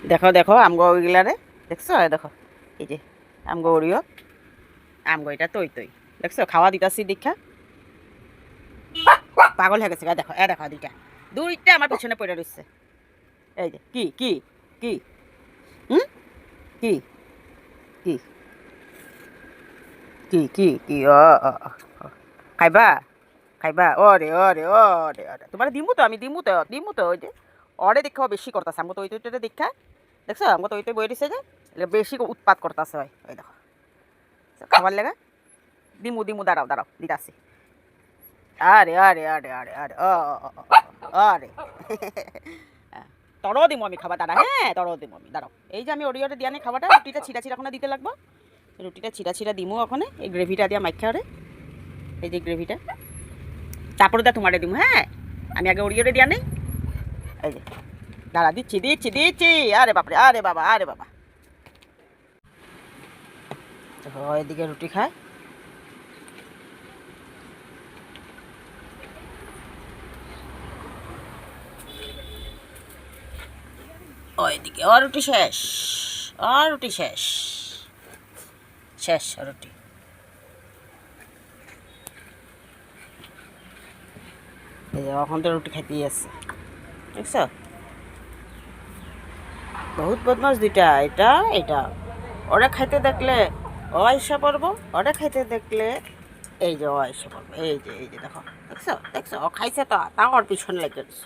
দেখো দেখো আমগো ওইগুলারে দেখছো দেখো এই যে আমগো ওরিও আমগো এটা তৈ তৈ দেখছো খাওয়া দিতাছি দীক্ষা পাগল হয়ে গেছে দেখো দেখো দুইটা দুইটা আমার পিছনে পড়ে রয়েছে এই যে কি কি কি হুম কি কি কি কি কি খাইবা খাইবা ওরে ওরে ওরে ওরে তোমার দিমু তো ওই যে অরে দেখা বেশি করতেছে আমগো তো ওই তৈটা দেখা দেখছো আমগো তো ওইটা বই দিছে যে বেশি উৎপাত করতেছে হয় ওই দেখো খাবার লেগে দিমু দাঁড়াও দাঁড়াও দিতাছি আরে আরে আরে আরে আরে ও আরে তরও দিমু আমি খাবার দাঁড়া হ্যাঁ তরও দিমু আমি দাঁড়াও এই যে আমি ওরিওরে দিয়া নেই খাবারটা রুটিটা ছিঁড়া ছিঁড়া ওখানে দিতে লাগবো রুটিটা ছিঁড়া ছিঁড়া দিমু ওখানে এই গ্রেভিটা দিয়া মাইখা রে এই যে গ্রেভিটা তারপরে দা তোমারে দিমু হ্যাঁ আমি আগে ওরিওরে দিয়া নেই এই যে দাঁড়া দিচ্ছি দিচ্ছি দিচ্ছি আরে বাপরে আরে বাবা এদিকে রুটি খায় ওইদিকে আর রুটি শেষ আর রুটি শেষ শেষ রুটি এই যে এখন তো রুটি খাইতেই আছে দেখছ বহুত বদমাস দুইটা এটা এটা ওরা খাইতে দেখলে ও আইসা পড়বো ওরা খাইতে দেখলে এই যে ও আইসা পড়বো এই যে দেখো দেখছো দেখছো ও খাইছে তো তাও ওর পিছনে লেগে গেছে